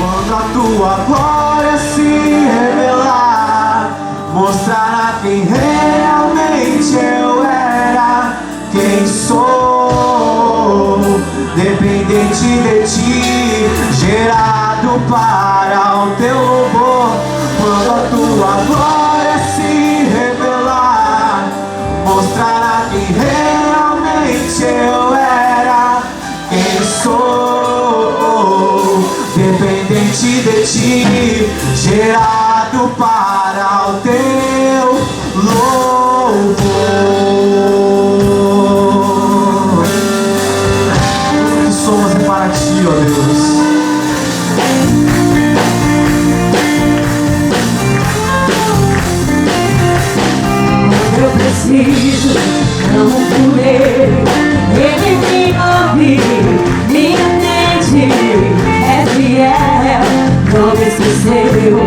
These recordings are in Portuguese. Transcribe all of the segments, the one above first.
Quando a tua glória se revelar, mostrará quem realmente eu era, quem sou, dependente de ti, gerado para o teu louvor. Quando a tua glória se revelar, mostrará quem realmente eu era, quem sou, dependente de ti, gerado para o teu louvor. Tudo que somos é para ti, ó Deus. Eu preciso, clamo por Ele, Ele me ouve, me atende, é fiel, não me esqueceu,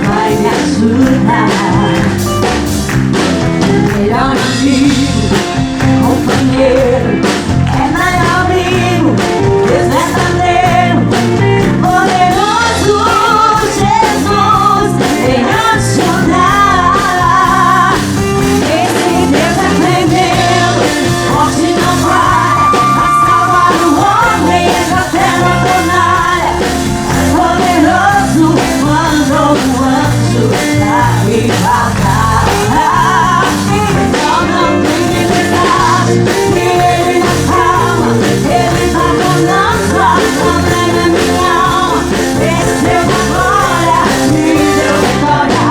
vai me ajudar. Melhor amigo, companheiro, é maior amigo, Deus verdadeiro, poderoso Jesus, vem ajudar. Esse Deus é tremendo, forte não falha, pra salvar o homem, entra até na fornalha. Poderoso, mandou um anjo pra me matar. Então não tem tempestade, que Ele na calma, Ele na bonança, congrega minha alma, desceu na glória, me deu vitória.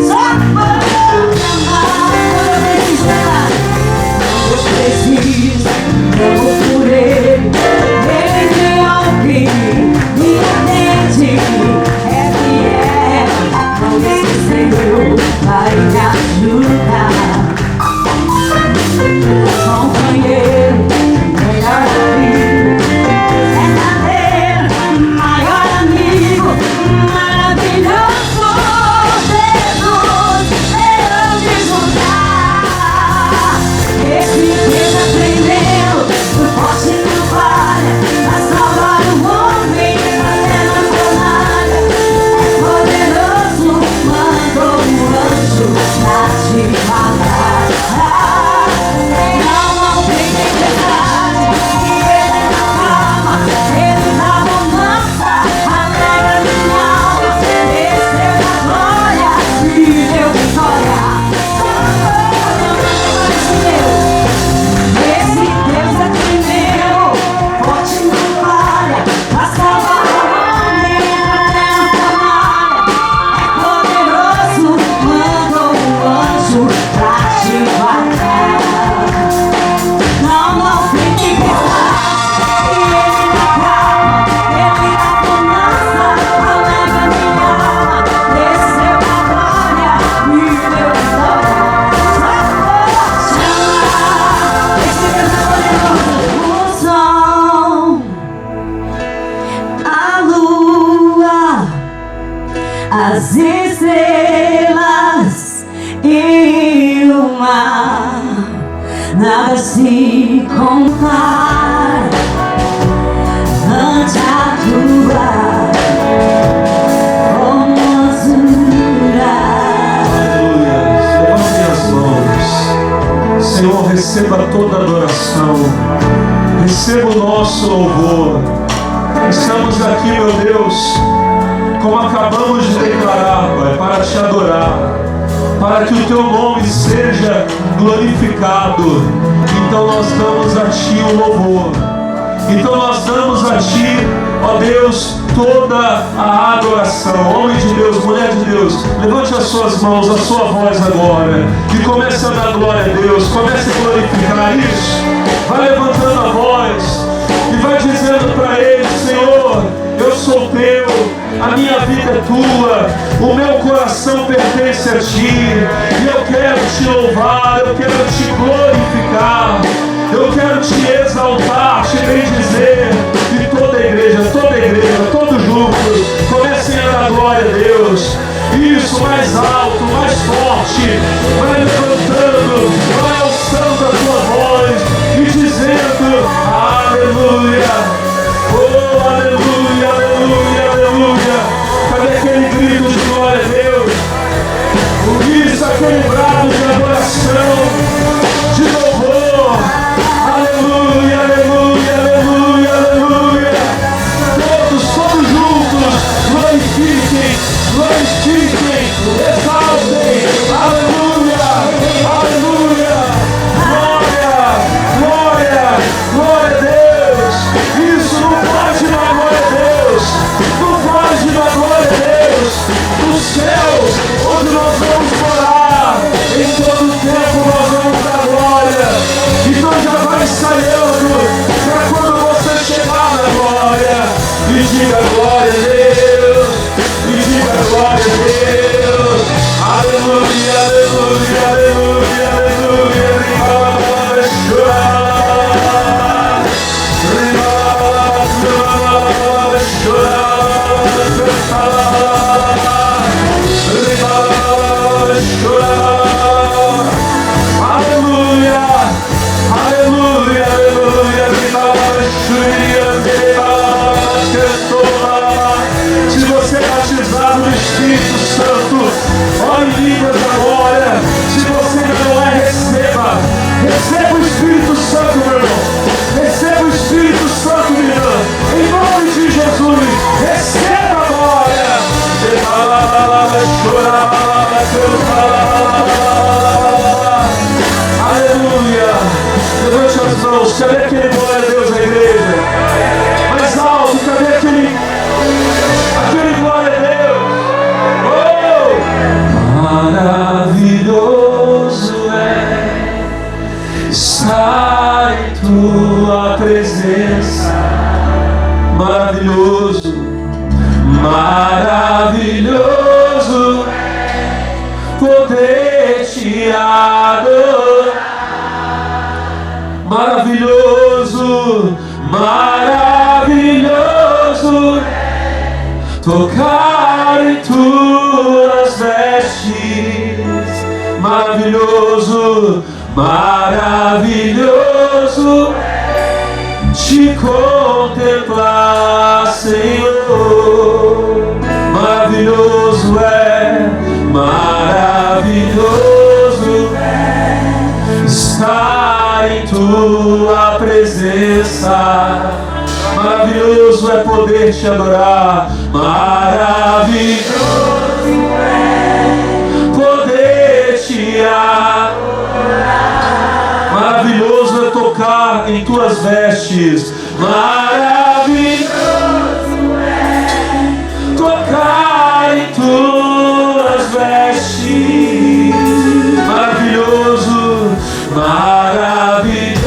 Só por me amar, eu preciso, clamo por Ele, Ele me ouve, me atende, é fiel, não me esqueceu, vai me ajudar. Companheiro, melhor amigo, verdadeiro, maior amigo, maravilhoso Jesus, veio me juntar. Esse Deus aprendeu, o forte não falha, pra salvar o homem, até na fornalha. É poderoso, mandou um anjo pra te matar. Não tem tempestade, que Ele na calma, Ele na bonança, alegra minha alma, desceu na glória, me deu vitória. Esse Deus é tremendo, forte não falha, pra salvar o homem, até na fornalha. É poderoso, mandou um anjo pra te matar. Não tem tempestade, que Ele na calma, Ele na bonança, alegra minha alma, desceu na glória, me deu vitória. Só pode amar, esse Deus é poderoso. O sol, a lua, as estrelas e o mar, nada se compara ante a tua formosura. Aleluia. Levantem as mãos. Senhor, receba toda a adoração. Receba o nosso louvor. Estamos aqui, meu Deus, como acabamos de declarar, Pai, para te adorar, para que o teu nome seja glorificado. Então nós damos a ti o louvor. Então nós damos a ti, ó Deus, toda a adoração. Homem de Deus, mulher de Deus, levante as suas mãos, a sua voz agora e comece a dar glória a Deus. Comece a glorificar isso. Vai levantando a voz e vai dizendo para Ele: Senhor, eu sou teu, a minha vida é tua, o meu coração pertence a ti, e eu quero te louvar, eu quero te glorificar, eu quero te exaltar, te bendizer. E toda a igreja, todos juntos, comecem a dar glória a Deus. Isso, mais alto, mais forte, vai levantando, vai alçando a tua voz e dizendo: aleluia, oh aleluia, aleluia, aleluia. Maravilhoso, maravilhoso poder te adorar. Maravilhoso, maravilhoso tocar em tuas vestes. Maravilhoso, maravilhoso te contemplar, Senhor. Maravilhoso é, maravilhoso é estar em tua presença. Maravilhoso é poder te adorar. Maravilhoso é poder te adorar. Maravilhoso é tocar em tuas vestes. Maravilhoso é tocar em tuas vestes. Maravilhoso, maravilhoso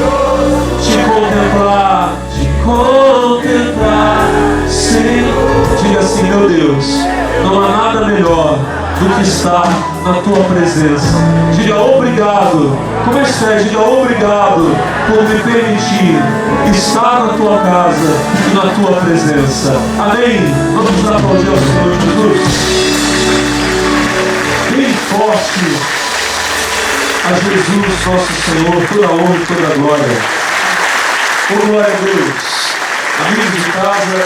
te contemplar, Senhor. Diga assim: meu Deus, não há nada melhor do que estar na tua presença. Diga obrigado. Comece a diga obrigado por me permitir estar na tua casa e na tua presença. Amém? Vamos aplaudir ao Senhor Jesus. Bem forte a Jesus nosso Senhor, toda a honra e toda a glória. Oh, glória a Deus. Amigos de casa,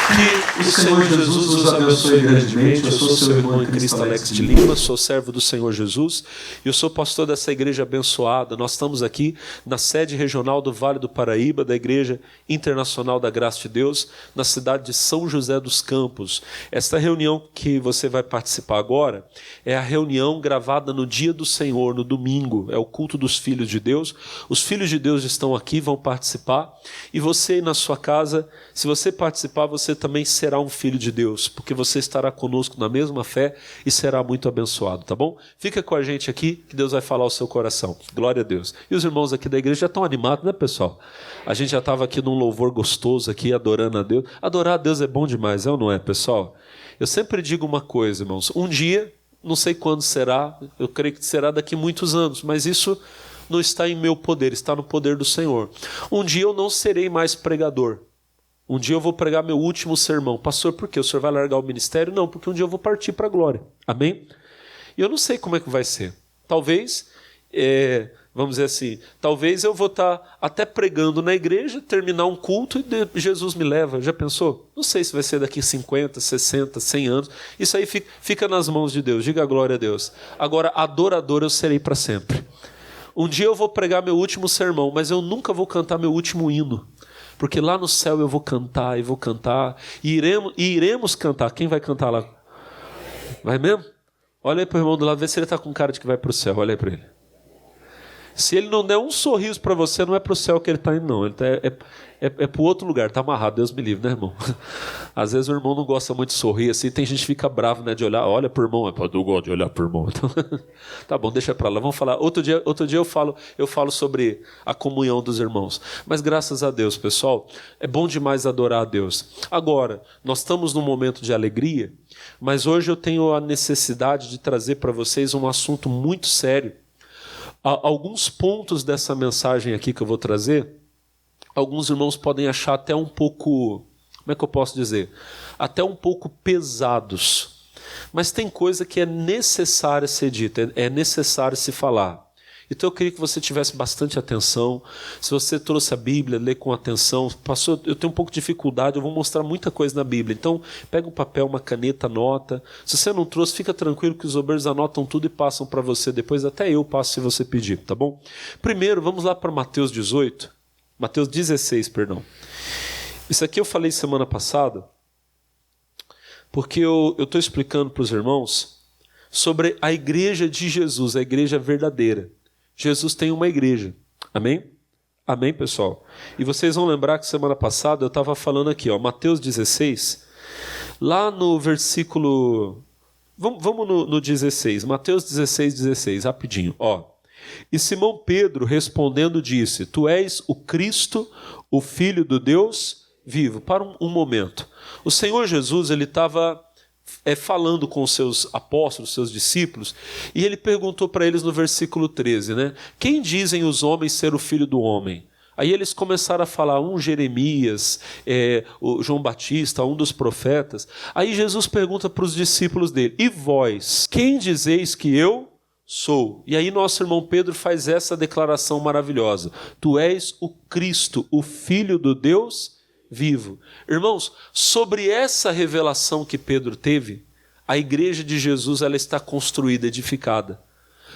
que o Senhor Jesus nos abençoe grandemente. Eu sou seu irmão em Cristo, Alex de Lima, sou servo do Senhor Jesus e eu sou pastor dessa igreja abençoada. Nós estamos aqui na sede regional do Vale do Paraíba, da Igreja Internacional da Graça de Deus, na cidade de São José dos Campos. Esta reunião que você vai participar agora é a reunião gravada no dia do Senhor, no domingo. É o culto dos filhos de Deus. Os filhos de Deus estão aqui, vão participar. E você na sua casa, se você participar, você também será um filho de Deus, porque você estará conosco na mesma fé e será muito abençoado, tá bom? Fica com a gente aqui, que Deus vai falar ao seu coração. Glória a Deus. E os irmãos aqui da igreja já estão animados, né, pessoal? A gente já estava aqui num louvor gostoso aqui, adorando a Deus. Adorar a Deus é bom demais, é ou não é, pessoal? Eu sempre digo uma coisa, irmãos. Um dia, não sei quando será, eu creio que será daqui a muitos anos, mas isso não está em meu poder, está no poder do Senhor. Um dia eu não serei mais pregador. Um dia eu vou pregar meu último sermão. Pastor, por quê? O senhor vai largar o ministério? Não, porque um dia eu vou partir para a glória. Amém? E eu não sei como é que vai ser. Talvez, vamos dizer assim, talvez eu vou estar até pregando na igreja, terminar um culto e Jesus me leva. Já pensou? Não sei se vai ser daqui 50, 60, 100 anos. Isso aí fica nas mãos de Deus. Diga a glória a Deus. Agora, adorador eu serei para sempre. Um dia eu vou pregar meu último sermão, mas eu nunca vou cantar meu último hino. Porque lá no céu eu vou cantar, e iremos cantar. Quem vai cantar lá? Vai mesmo? Olha aí para o irmão do lado, vê se ele está com cara de que vai para o céu. Olha aí para ele. Se ele não der um sorriso para você, não é para o céu que ele está indo, não. Ele é para o outro lugar, está amarrado. Deus me livre, né, irmão? Às vezes o irmão não gosta muito de sorrir, assim, tem gente que fica bravo, né, de olhar. Olha para o irmão, eu gosto de olhar para o irmão. Então, tá bom, deixa para lá. Vamos falar. Outro dia eu falo sobre a comunhão dos irmãos. Mas graças a Deus, pessoal, é bom demais adorar a Deus. Agora, nós estamos num momento de alegria, mas hoje eu tenho a necessidade de trazer para vocês um assunto muito sério. Alguns pontos dessa mensagem aqui que eu vou trazer, alguns irmãos podem achar até um pouco, como é que eu posso dizer? Até um pouco pesados. Mas tem coisa que é necessária ser dita, é necessário se falar. Então eu queria que você tivesse bastante atenção. Se você trouxe a Bíblia, lê com atenção. Pastor, eu tenho um pouco de dificuldade, eu vou mostrar muita coisa na Bíblia. Então pega um papel, uma caneta, anota. Se você não trouxe, fica tranquilo que os obreiros anotam tudo e passam para você. Depois até eu passo se você pedir, tá bom? Primeiro, vamos lá para Mateus 16, perdão. Isso aqui eu falei semana passada, porque eu estou explicando para os irmãos sobre a igreja de Jesus, a igreja verdadeira. Jesus tem uma igreja. Amém? Amém, pessoal? E vocês vão lembrar que semana passada eu estava falando aqui, ó, Mateus 16, lá no versículo... Vamos no 16, Mateus 16, rapidinho. Ó, E Simão Pedro, respondendo, disse: Tu és o Cristo, o Filho do Deus vivo. Para um momento. O Senhor Jesus, ele estava falando com os seus apóstolos, seus discípulos, e ele perguntou para eles no versículo 13, né? Quem dizem os homens ser o Filho do Homem? Aí eles começaram a falar, Jeremias, o João Batista, um dos profetas. Aí Jesus pergunta para os discípulos dele: E vós, quem dizeis que eu sou? E aí nosso irmão Pedro faz essa declaração maravilhosa: Tu és o Cristo, o Filho do Deus vivo. Irmãos, sobre essa revelação que Pedro teve, a igreja de Jesus ela está construída, edificada.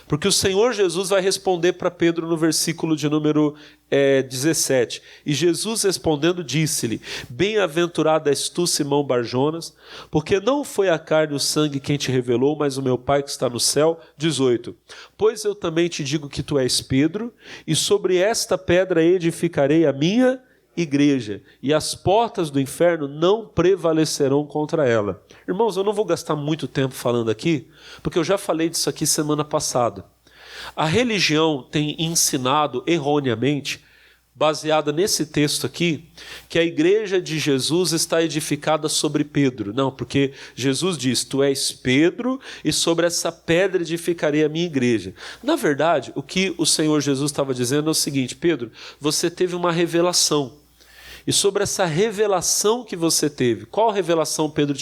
Porque o Senhor Jesus vai responder para Pedro no versículo de número 17. E Jesus respondendo disse-lhe: Bem-aventurado és tu, Simão Barjonas, porque não foi a carne e o sangue quem te revelou, mas o meu Pai que está no céu. 18. Pois eu também te digo que tu és Pedro, e sobre esta pedra edificarei a minha igreja, e as portas do inferno não prevalecerão contra ela. Irmãos, eu não vou gastar muito tempo falando aqui, porque eu já falei disso aqui semana passada. A religião tem ensinado erroneamente, baseada nesse texto aqui, que a igreja de Jesus está edificada sobre Pedro. Não, porque Jesus diz: Tu és Pedro, e sobre essa pedra edificarei a minha igreja. Na verdade, o que o Senhor Jesus estava dizendo é o seguinte: Pedro, você teve uma revelação. E sobre essa revelação que você teve, qual revelação Pedro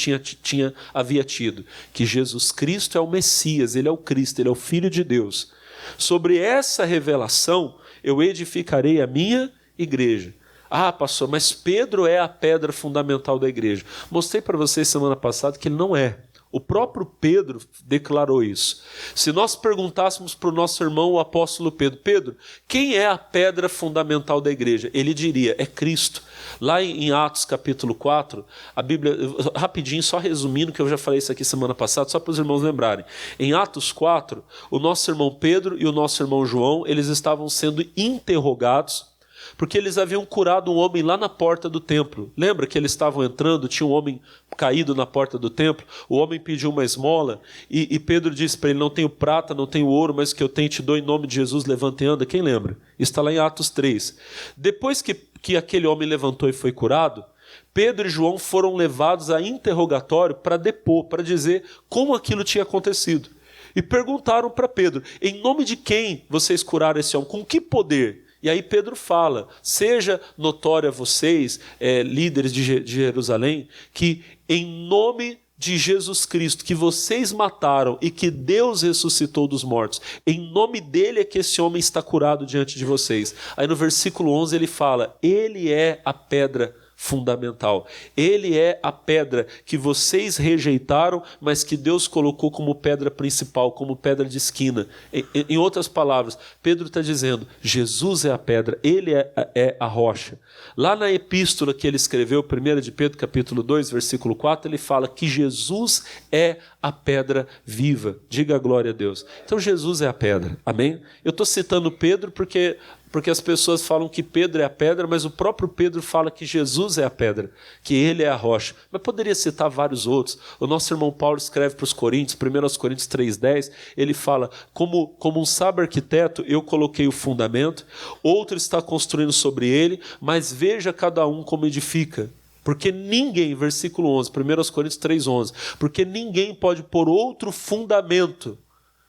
havia tido? Que Jesus Cristo é o Messias, ele é o Cristo, ele é o Filho de Deus. Sobre essa revelação, eu edificarei a minha igreja. Ah, pastor, mas Pedro é a pedra fundamental da igreja. Mostrei para vocês semana passada que ele não é. O próprio Pedro declarou isso. Se nós perguntássemos para o nosso irmão, o apóstolo Pedro: Pedro, quem é a pedra fundamental da igreja? Ele diria: é Cristo. Lá em Atos capítulo 4, a Bíblia, rapidinho, só resumindo, que eu já falei isso aqui semana passada, só para os irmãos lembrarem. Em Atos 4, o nosso irmão Pedro e o nosso irmão João, eles estavam sendo interrogados, porque eles haviam curado um homem lá na porta do templo. Lembra que eles estavam entrando, tinha um homem caído na porta do templo, o homem pediu uma esmola, e Pedro disse para ele: não tenho prata, não tenho ouro, mas o que eu tenho te dou em nome de Jesus, levanta e anda. Quem lembra? Está lá em Atos 3. Depois que aquele homem levantou e foi curado, Pedro e João foram levados a interrogatório para depor, para dizer como aquilo tinha acontecido. E perguntaram para Pedro: em nome de quem vocês curaram esse homem? Com que poder? E aí Pedro fala: seja notório a vocês, líderes de Jerusalém, que em nome de Jesus Cristo, que vocês mataram e que Deus ressuscitou dos mortos, em nome dele é que esse homem está curado diante de vocês. Aí no versículo 11 ele fala: ele é a pedra fundamental. Ele é a pedra que vocês rejeitaram, mas que Deus colocou como pedra principal, como pedra de esquina. Em outras palavras, Pedro está dizendo: Jesus é a pedra, ele é a rocha. Lá na epístola que ele escreveu, 1 de Pedro, capítulo 2, versículo 4, ele fala que Jesus é a pedra viva. Diga a glória a Deus. Então Jesus é a pedra, amém? Eu estou citando Pedro porque as pessoas falam que Pedro é a pedra, mas o próprio Pedro fala que Jesus é a pedra, que ele é a rocha. Mas poderia citar vários outros. O nosso irmão Paulo escreve para os Coríntios, 1 Coríntios 3,10, ele fala: como um sábio arquiteto, eu coloquei o fundamento, outro está construindo sobre ele, mas veja cada um como edifica. Porque ninguém, versículo 11, 1 Coríntios 3,11, porque ninguém pode pôr outro fundamento,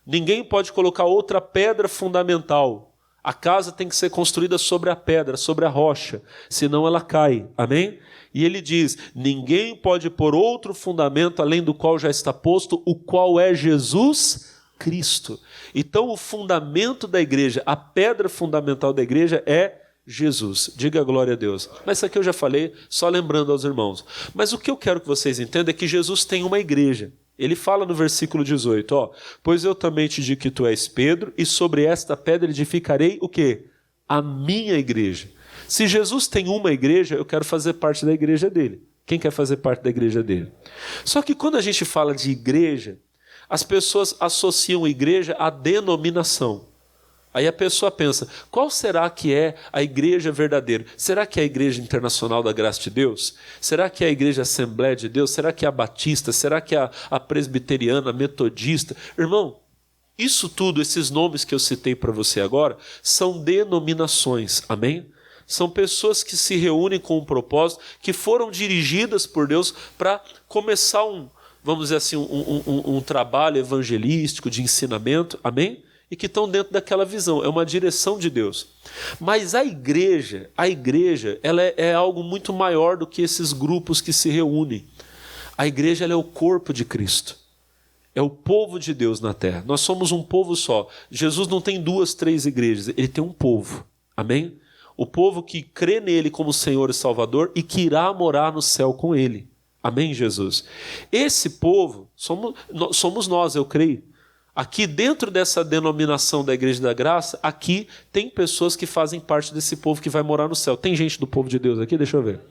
ninguém pode colocar outra pedra fundamental. A casa tem que ser construída sobre a pedra, sobre a rocha, senão ela cai, amém? E ele diz: ninguém pode pôr outro fundamento além do qual já está posto, o qual é Jesus Cristo. Então o fundamento da igreja, a pedra fundamental da igreja é Jesus. Diga a glória a Deus. Mas isso aqui eu já falei, só lembrando aos irmãos. Mas o que eu quero que vocês entendam é que Jesus tem uma igreja. Ele fala no versículo 18, pois eu também te digo que tu és Pedro, e sobre esta pedra edificarei o quê? A minha igreja. Se Jesus tem uma igreja, eu quero fazer parte da igreja dele. Quem quer fazer parte da igreja dele? Só que quando a gente fala de igreja, as pessoas associam igreja à denominação. Aí a pessoa pensa: qual será que é a igreja verdadeira? Será que é a Igreja Internacional da Graça de Deus? Será que é a Igreja Assembleia de Deus? Será que é a Batista? Será que é a presbiteriana, a metodista? Irmão, Isso tudo, esses nomes que eu citei para você agora, são denominações, amém? São pessoas que se reúnem com um propósito, que foram dirigidas por Deus para começar vamos dizer assim, um trabalho evangelístico, de ensinamento, amém? E que estão dentro daquela visão, é uma direção de Deus. Mas a igreja, ela é algo muito maior do que esses grupos que se reúnem. A igreja, ela é o corpo de Cristo. É o povo de Deus na terra. Nós somos um povo só. Jesus não tem 2, 3 igrejas, ele tem um povo, amém? O povo que crê nele como Senhor e Salvador e que irá morar no céu com ele. Amém, Jesus? Esse povo somos nós, eu creio. Aqui dentro dessa denominação da Igreja da Graça, aqui tem pessoas que fazem parte desse povo que vai morar no céu. Tem gente do povo de Deus aqui? Deixa eu ver.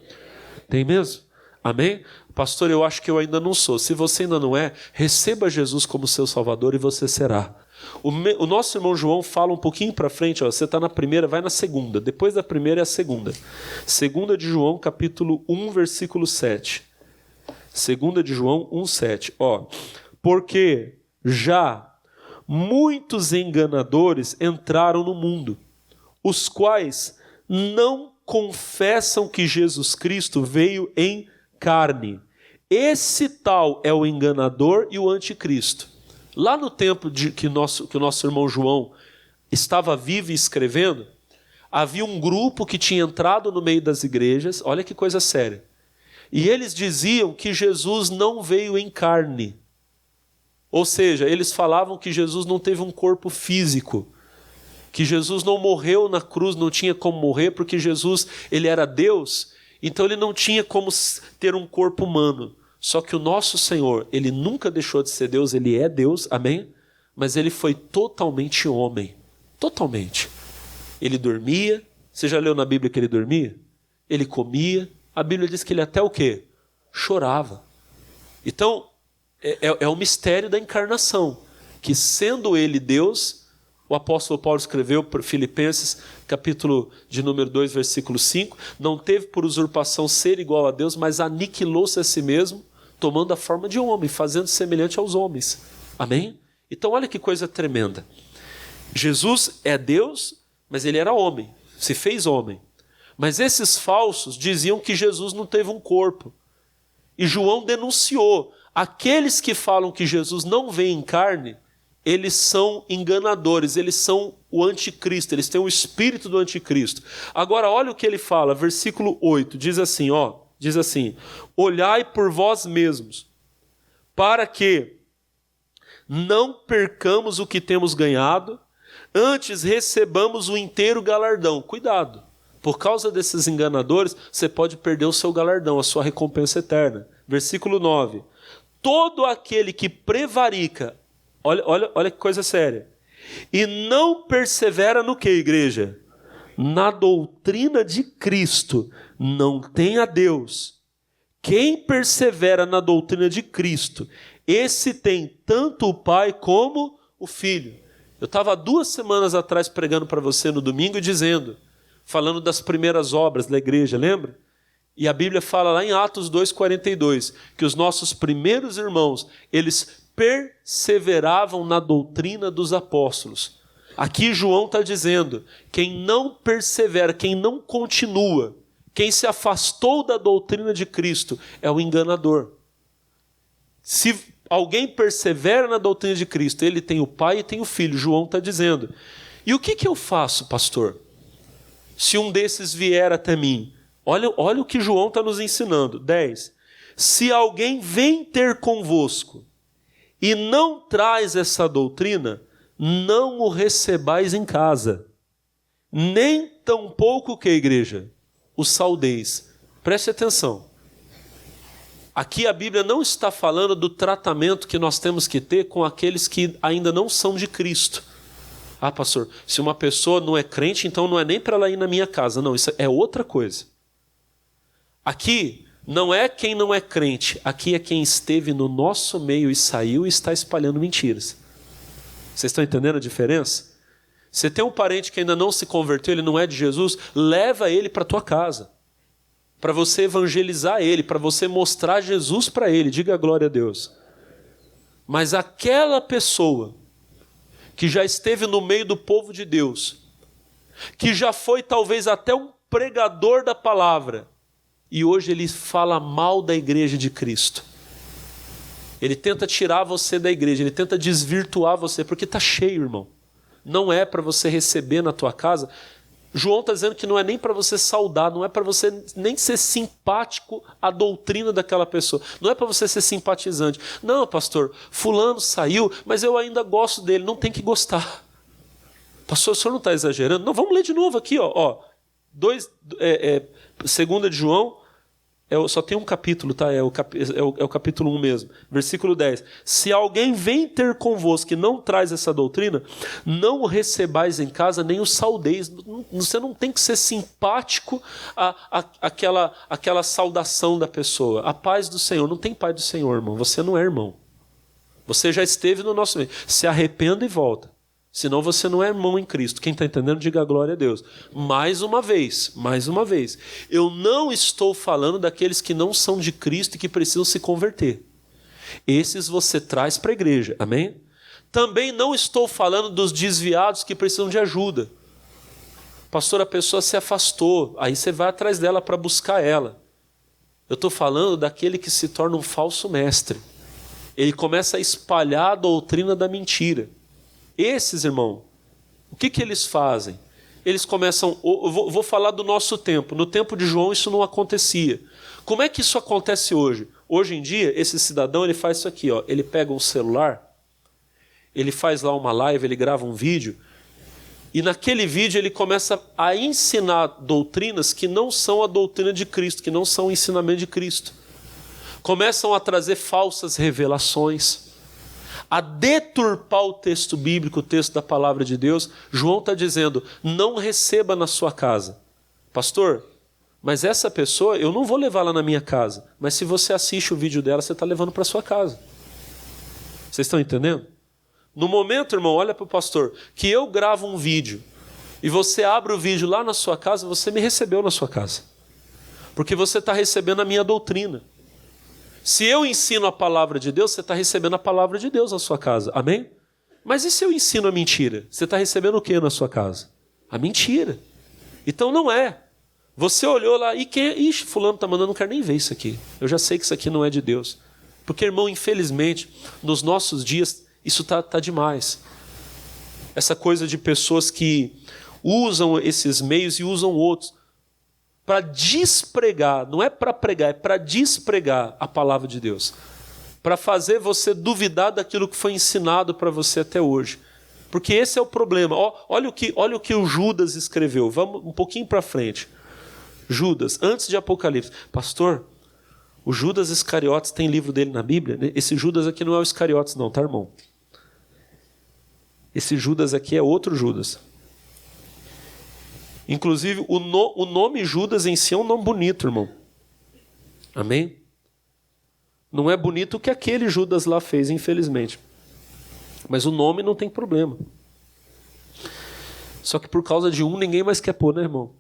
Tem mesmo? Amém? Pastor, eu acho que eu ainda não sou. Se você ainda não é, receba Jesus como seu Salvador e você será. O nosso irmão João fala um pouquinho para frente, ó, você está na primeira, vai na segunda. Depois da primeira é a segunda. Segunda de João, capítulo 1, versículo 7. Segunda de João 1, 7. Ó, porque já muitos enganadores entraram no mundo, os quais não confessam que Jesus Cristo veio em carne. Esse tal é o enganador e o anticristo. Lá no tempo que o nosso irmão João estava vivo e escrevendo, havia um grupo que tinha entrado no meio das igrejas, olha que coisa séria, e eles diziam que Jesus não veio em carne. Ou seja, eles falavam que Jesus não teve um corpo físico, que Jesus não morreu na cruz, não tinha como morrer, porque Jesus, ele era Deus, então ele não tinha como ter um corpo humano. Só que o nosso Senhor, ele nunca deixou de ser Deus, ele é Deus, amém? Mas ele foi totalmente homem, totalmente. Ele dormia, você já leu na Bíblia que ele dormia? Ele comia, a Bíblia diz que ele até o quê? Chorava. Então, é o mistério da encarnação, que sendo ele Deus, o apóstolo Paulo escreveu para Filipenses, capítulo de número 2, versículo 5, não teve por usurpação ser igual a Deus, mas aniquilou-se a si mesmo, tomando a forma de homem, fazendo semelhante aos homens. Amém? Então olha que coisa tremenda. Jesus é Deus, mas ele era homem, se fez homem. Mas esses falsos diziam que Jesus não teve um corpo. E João denunciou, aqueles que falam que Jesus não vem em carne, eles são enganadores, eles são o anticristo, eles têm o espírito do anticristo. Agora olha o que ele fala, versículo 8, diz assim, olhai por vós mesmos, para que não percamos o que temos ganhado, antes recebamos o inteiro galardão. Cuidado, por causa desses enganadores, você pode perder o seu galardão, a sua recompensa eterna. Versículo 9, todo aquele que prevarica, olha que coisa séria, e não persevera no que, igreja? Na doutrina de Cristo, não tem a Deus. Quem persevera na doutrina de Cristo, esse tem tanto o Pai como o Filho. Eu estava 2 semanas atrás pregando para você no domingo e falando das primeiras obras da igreja, lembra? E a Bíblia fala lá em Atos 2,42, que os nossos primeiros irmãos, eles perseveravam na doutrina dos apóstolos. Aqui João está dizendo, quem não persevera, quem não continua, quem se afastou da doutrina de Cristo é o enganador. Se alguém persevera na doutrina de Cristo, ele tem o Pai e tem o Filho, João está dizendo. E o que eu faço, pastor? Se um desses vier até mim, olha o que João está nos ensinando. 10. Se alguém vem ter convosco e não traz essa doutrina, não o recebais em casa, nem tampouco o que, igreja? O saudeis. Preste atenção. Aqui a Bíblia não está falando do tratamento que nós temos que ter com aqueles que ainda não são de Cristo. Ah, pastor, se uma pessoa não é crente, então não é nem para ela ir na minha casa. Não, isso é outra coisa. Aqui não é quem não é crente, aqui é quem esteve no nosso meio e saiu e está espalhando mentiras. Vocês estão entendendo a diferença? Você tem um parente que ainda não se converteu, ele não é de Jesus, leva ele para a tua casa, para você evangelizar ele, para você mostrar Jesus para ele, diga glória a Deus. Mas aquela pessoa que já esteve no meio do povo de Deus, que já foi talvez até um pregador da palavra, e hoje ele fala mal da igreja de Cristo. Ele tenta tirar você da igreja, ele tenta desvirtuar você, porque está cheio, irmão. Não é para você receber na tua casa. João está dizendo que não é nem para você saudar, não é para você nem ser simpático à doutrina daquela pessoa, não é para você ser simpatizante. Não, pastor, fulano saiu, mas eu ainda gosto dele. Não tem que gostar. Pastor, o senhor não está exagerando? Não, vamos ler de novo aqui, ó. 2 de João, só tem um capítulo, tá? É o capítulo 1 mesmo. Versículo 10. Se alguém vem ter convosco que não traz essa doutrina, não o recebais em casa, nem o saudeis. Você não tem que ser simpático àquela saudação da pessoa. A paz do Senhor. Não tem paz do Senhor, irmão. Você não é irmão. Você já esteve no nosso meio. Se arrependa e volta. Senão você não é irmão em Cristo. Quem está entendendo, diga glória a Deus. Mais uma vez, eu não estou falando daqueles que não são de Cristo e que precisam se converter. Esses você traz para a igreja, amém? Também não estou falando dos desviados que precisam de ajuda. Pastor, a pessoa se afastou, aí você vai atrás dela para buscar ela. Eu estou falando daquele que se torna um falso mestre. Ele começa a espalhar a doutrina da mentira. Esses, irmão, o que eles fazem? Eles começam... Eu vou falar do nosso tempo. No tempo de João isso não acontecia. Como é que isso acontece hoje? Hoje em dia, esse cidadão ele faz isso aqui. Ó. Ele pega um celular, ele faz lá uma live, ele grava um vídeo, e naquele vídeo ele começa a ensinar doutrinas que não são a doutrina de Cristo, que não são o ensinamento de Cristo. Começam a trazer falsas revelações, a deturpar o texto bíblico, o texto da palavra de Deus. João está dizendo, não receba na sua casa. Pastor, mas essa pessoa, eu não vou levar lá na minha casa. Mas se você assiste o vídeo dela, você está levando para sua casa. Vocês estão entendendo? No momento, irmão, olha para o pastor, que eu gravo um vídeo, e você abre o vídeo lá na sua casa, você me recebeu na sua casa. Porque você está recebendo a minha doutrina. Se eu ensino a palavra de Deus, você está recebendo a palavra de Deus na sua casa. Amém? Mas e se eu ensino a mentira? Você está recebendo o que na sua casa? A mentira. Então não é. Você olhou lá e ixi, fulano está mandando, não quero nem ver isso aqui. Eu já sei que isso aqui não é de Deus. Porque, irmão, infelizmente, nos nossos dias, isso está demais. Essa coisa de pessoas que usam esses meios e usam outros para despregar, não é para pregar, é para despregar a palavra de Deus. Para fazer você duvidar daquilo que foi ensinado para você até hoje. Porque esse é o problema. Olha o que o Judas escreveu. Vamos um pouquinho para frente. Judas, antes de Apocalipse. Pastor, o Judas Iscariotes tem livro dele na Bíblia? Esse Judas aqui não é o Iscariotes não, tá, irmão? Esse Judas aqui é outro Judas. Inclusive, o nome Judas em si é um nome bonito, irmão. Amém? Não é bonito o que aquele Judas lá fez, infelizmente. Mas o nome não tem problema. Só que por causa de um, ninguém mais quer pôr, né, irmão?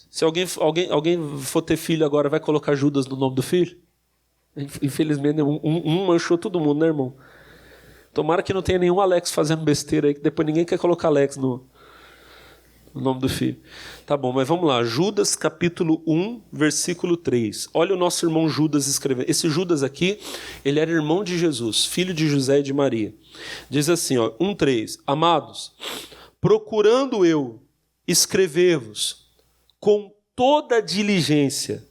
Se alguém for ter filho agora, vai colocar Judas no nome do filho? Infelizmente, um manchou todo mundo, né, irmão? Tomara que não tenha nenhum Alex fazendo besteira aí, que depois ninguém quer colocar Alex no nome do filho. Tá bom, mas vamos lá. Judas capítulo 1, versículo 3. Olha o nosso irmão Judas escrevendo. Esse Judas aqui, ele era irmão de Jesus, filho de José e de Maria. Diz assim, 1:3. Amados, procurando eu escrever-vos com toda a diligência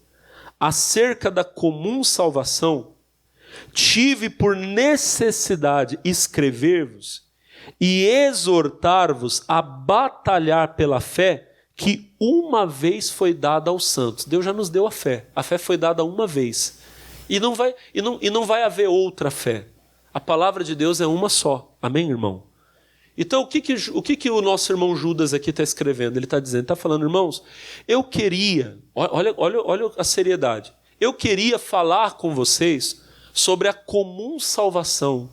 acerca da comum salvação, tive por necessidade escrever-vos e exortar-vos a batalhar pela fé que uma vez foi dada aos santos. Deus já nos deu a fé. A fé foi dada uma vez. E não vai haver outra fé. A palavra de Deus é uma só. Amém, irmão? Então, o que o nosso irmão Judas aqui está escrevendo? Ele está dizendo, está falando, irmãos, eu queria, olha a seriedade, eu queria falar com vocês sobre a comum salvação.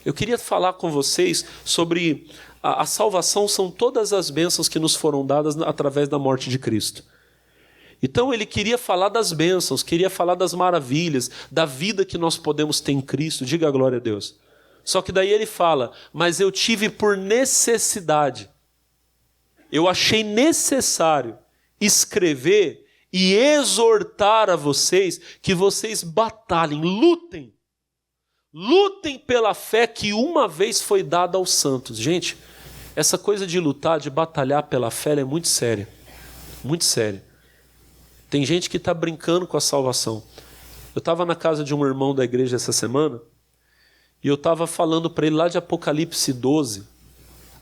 Eu queria falar com vocês sobre a salvação, são todas as bênçãos que nos foram dadas através da morte de Cristo. Então ele queria falar das bênçãos, queria falar das maravilhas, da vida que nós podemos ter em Cristo. Diga a glória a Deus. Só que daí ele fala, mas eu tive por necessidade. Eu achei necessário escrever e exortar a vocês que vocês batalhem, lutem. Lutem pela fé que uma vez foi dada aos santos. Gente, essa coisa de lutar, de batalhar pela fé é muito séria. Muito séria. Tem gente que está brincando com a salvação. Eu estava na casa de um irmão da igreja essa semana e eu estava falando para ele lá de Apocalipse 12.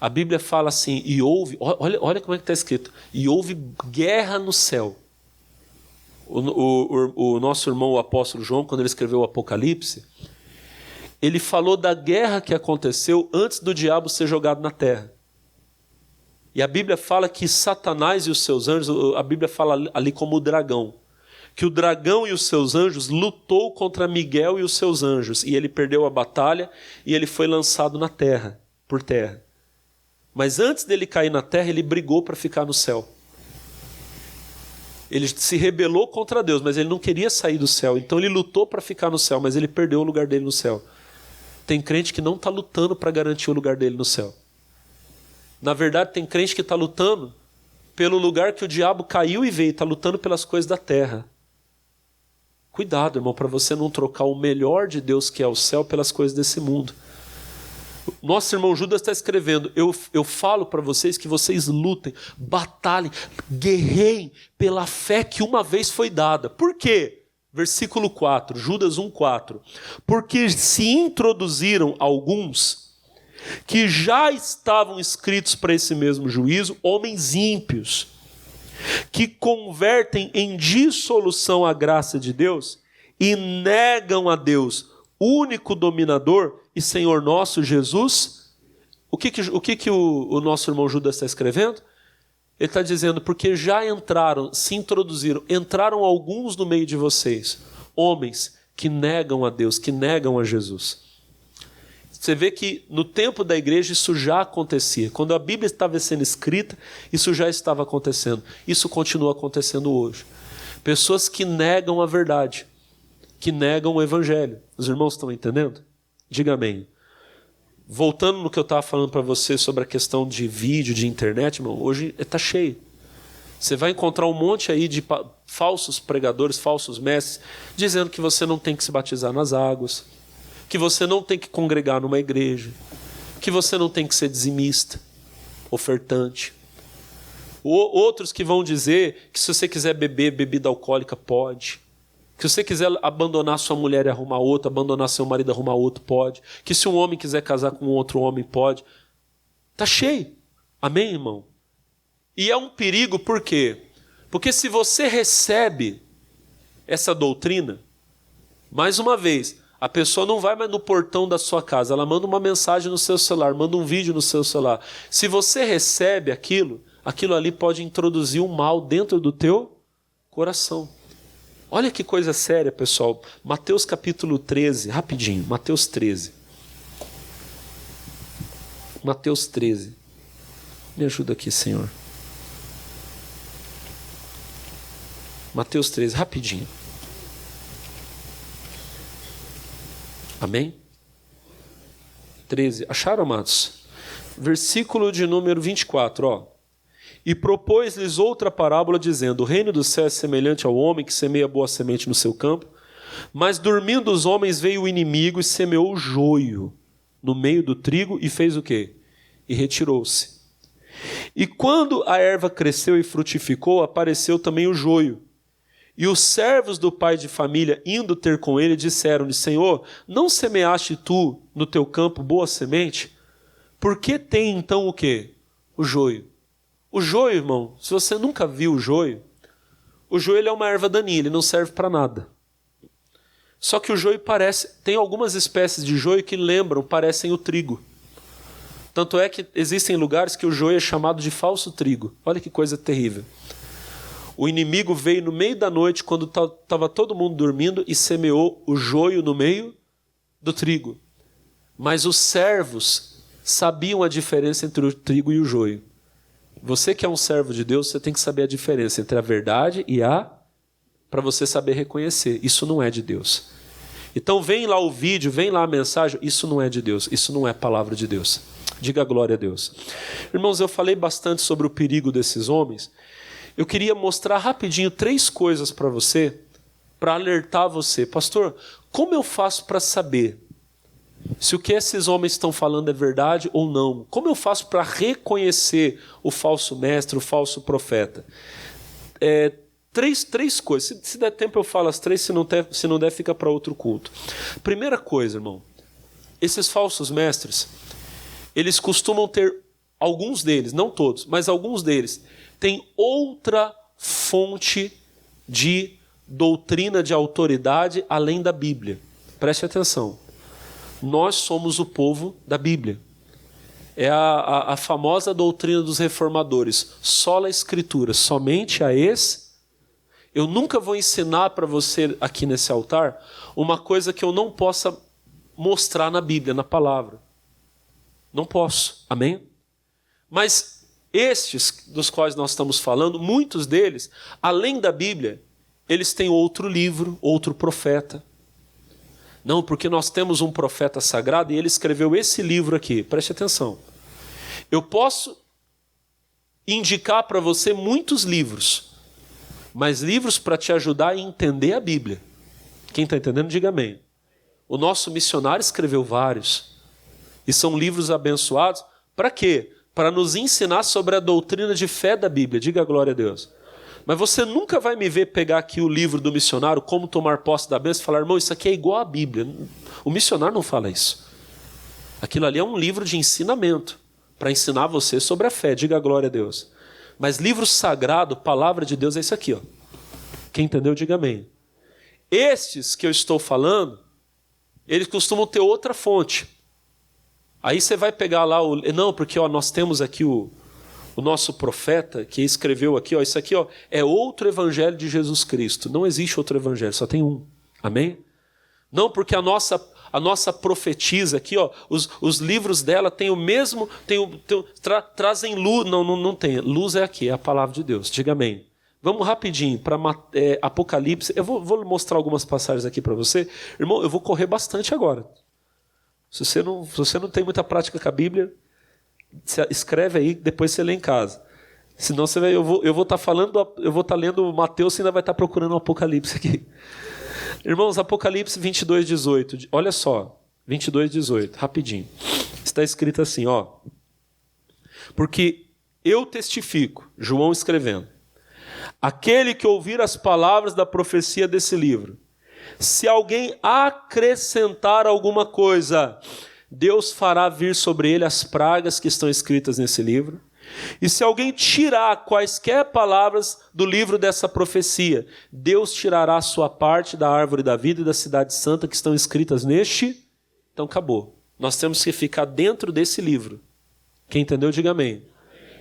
A Bíblia fala assim, e houve, olha como é que está escrito, e houve guerra no céu. O nosso irmão, o apóstolo João, quando ele escreveu o Apocalipse, ele falou da guerra que aconteceu antes do diabo ser jogado na terra. E a Bíblia fala que Satanás e os seus anjos, a Bíblia fala ali como o dragão, que o dragão e os seus anjos lutou contra Miguel e os seus anjos, e ele perdeu a batalha e ele foi lançado na terra, por terra. Mas antes dele cair na terra, ele brigou para ficar no céu. Ele se rebelou contra Deus, mas ele não queria sair do céu, então ele lutou para ficar no céu, mas ele perdeu o lugar dele no céu. Tem crente que não está lutando para garantir o lugar dele no céu. Na verdade, tem crente que está lutando pelo lugar que o diabo caiu e veio, está lutando pelas coisas da terra. Cuidado, irmão, para você não trocar o melhor de Deus, que é o céu, pelas coisas desse mundo. Nosso irmão Judas está escrevendo, eu falo para vocês que vocês lutem, batalhem, guerreiem pela fé que uma vez foi dada. Por quê? Versículo 4, Judas 1,4. Porque se introduziram alguns que já estavam inscritos para esse mesmo juízo, homens ímpios, que convertem em dissolução a graça de Deus e negam a Deus, único dominador e Senhor nosso Jesus. O que o nosso irmão Judas está escrevendo? Ele está dizendo, porque já entraram, se introduziram, entraram alguns no meio de vocês, homens que negam a Deus, que negam a Jesus. Você vê que no tempo da igreja isso já acontecia. Quando a Bíblia estava sendo escrita, isso já estava acontecendo. Isso continua acontecendo hoje. Pessoas que negam a verdade, que negam o evangelho. Os irmãos estão entendendo? Diga amém. Voltando no que eu estava falando para você sobre a questão de vídeo, de internet, irmão, hoje está cheio. Você vai encontrar um monte aí de falsos pregadores, falsos mestres, dizendo que você não tem que se batizar nas águas, que você não tem que congregar numa igreja, que você não tem que ser dizimista, ofertante. Outros que vão dizer que se você quiser beber bebida alcoólica, pode. Que se você quiser abandonar sua mulher e arrumar outra, abandonar seu marido e arrumar outro, pode. Que se um homem quiser casar com outro homem, pode. Está cheio. Amém, irmão? E é um perigo, por quê? Porque se você recebe essa doutrina, mais uma vez, a pessoa não vai mais no portão da sua casa, ela manda uma mensagem no seu celular, manda um vídeo no seu celular. Se você recebe aquilo ali pode introduzir um mal dentro do teu coração. Olha que coisa séria, pessoal. Mateus capítulo 13, rapidinho, Mateus 13. Mateus 13. Me ajuda aqui, Senhor. Mateus 13, rapidinho. Amém? 13. Acharam, amados? Versículo de número 24, ó. E propôs-lhes outra parábola, dizendo: o reino do céu é semelhante ao homem que semeia boa semente no seu campo, mas dormindo os homens veio o inimigo e semeou o joio no meio do trigo e fez o quê? E retirou-se. E quando a erva cresceu e frutificou, apareceu também o joio. E os servos do pai de família, indo ter com ele, disseram-lhe: Senhor, não semeaste tu no teu campo boa semente? Por que tem então o quê? O joio. O joio, irmão, se você nunca viu o joio ele é uma erva daninha, ele não serve para nada. Só que o joio tem algumas espécies de joio que parecem o trigo. Tanto é que existem lugares que o joio é chamado de falso trigo. Olha que coisa terrível. O inimigo veio no meio da noite, quando estava todo mundo dormindo, e semeou o joio no meio do trigo. Mas os servos sabiam a diferença entre o trigo e o joio. Você que é um servo de Deus, você tem que saber a diferença entre a verdade e para você saber reconhecer. Isso não é de Deus. Então vem lá o vídeo, vem lá a mensagem, isso não é de Deus, isso não é palavra de Deus. Diga glória a Deus. Irmãos, eu falei bastante sobre o perigo desses homens. Eu queria mostrar rapidinho 3 coisas para você, para alertar você. Pastor, como eu faço para saber se o que esses homens estão falando é verdade ou não? Como eu faço para reconhecer o falso mestre, o falso profeta? Três coisas. Se der tempo eu falo as 3, se não der fica para outro culto. Primeira coisa, irmão, esses falsos mestres, eles costumam ter, alguns deles, não todos, mas alguns deles, têm outra fonte de doutrina de autoridade além da Bíblia. Preste atenção. Nós somos o povo da Bíblia. É a famosa doutrina dos reformadores. Sola Escritura, somente a esse. Eu nunca vou ensinar para você aqui nesse altar uma coisa que eu não possa mostrar na Bíblia, na palavra. Não posso, amém? Mas estes dos quais nós estamos falando, muitos deles, além da Bíblia, eles têm outro livro, outro profeta. Não, porque nós temos um profeta sagrado e ele escreveu esse livro aqui. Preste atenção. Eu posso indicar para você muitos livros, mas livros para te ajudar a entender a Bíblia. Quem está entendendo, diga amém. O nosso missionário escreveu vários. E são livros abençoados. Para quê? Para nos ensinar sobre a doutrina de fé da Bíblia. Diga glória a Deus. Mas você nunca vai me ver pegar aqui o livro do missionário, Como Tomar Posse da Bênção, e falar, irmão, isso aqui é igual à Bíblia. O missionário não fala isso. Aquilo ali é um livro de ensinamento, para ensinar você sobre a fé. Diga glória a Deus. Mas livro sagrado, palavra de Deus, é isso aqui. Ó. Quem entendeu, diga amém. Estes que eu estou falando, eles costumam ter outra fonte. Aí você vai pegar lá o... Não, porque ó, nós temos aqui o nosso profeta que escreveu aqui, ó, isso aqui ó, é outro evangelho de Jesus Cristo. Não existe outro evangelho, só tem um. Amém? Não, porque a nossa profetisa aqui, ó, os livros dela têm o mesmo, trazem luz. Não tem. Luz é aqui, é a palavra de Deus. Diga amém. Vamos rapidinho para Apocalipse. Eu vou mostrar algumas passagens aqui para você. Irmão, eu vou correr bastante agora. Se você não tem muita prática com a Bíblia, escreve aí, depois você lê em casa. Senão você vai, eu vou estar falando, eu vou estar lendo Mateus, você ainda vai estar procurando o Apocalipse aqui. Irmãos, Apocalipse 22, 18. Olha só, 22, 18, rapidinho. Está escrito assim, ó. Porque eu testifico, João escrevendo, aquele que ouvir as palavras da profecia desse livro, se alguém acrescentar alguma coisa, Deus fará vir sobre ele as pragas que estão escritas nesse livro. E se alguém tirar quaisquer palavras do livro dessa profecia, Deus tirará a sua parte da árvore da vida e da cidade santa que estão escritas neste. Então acabou. Nós temos que ficar dentro desse livro. Quem entendeu, diga amém.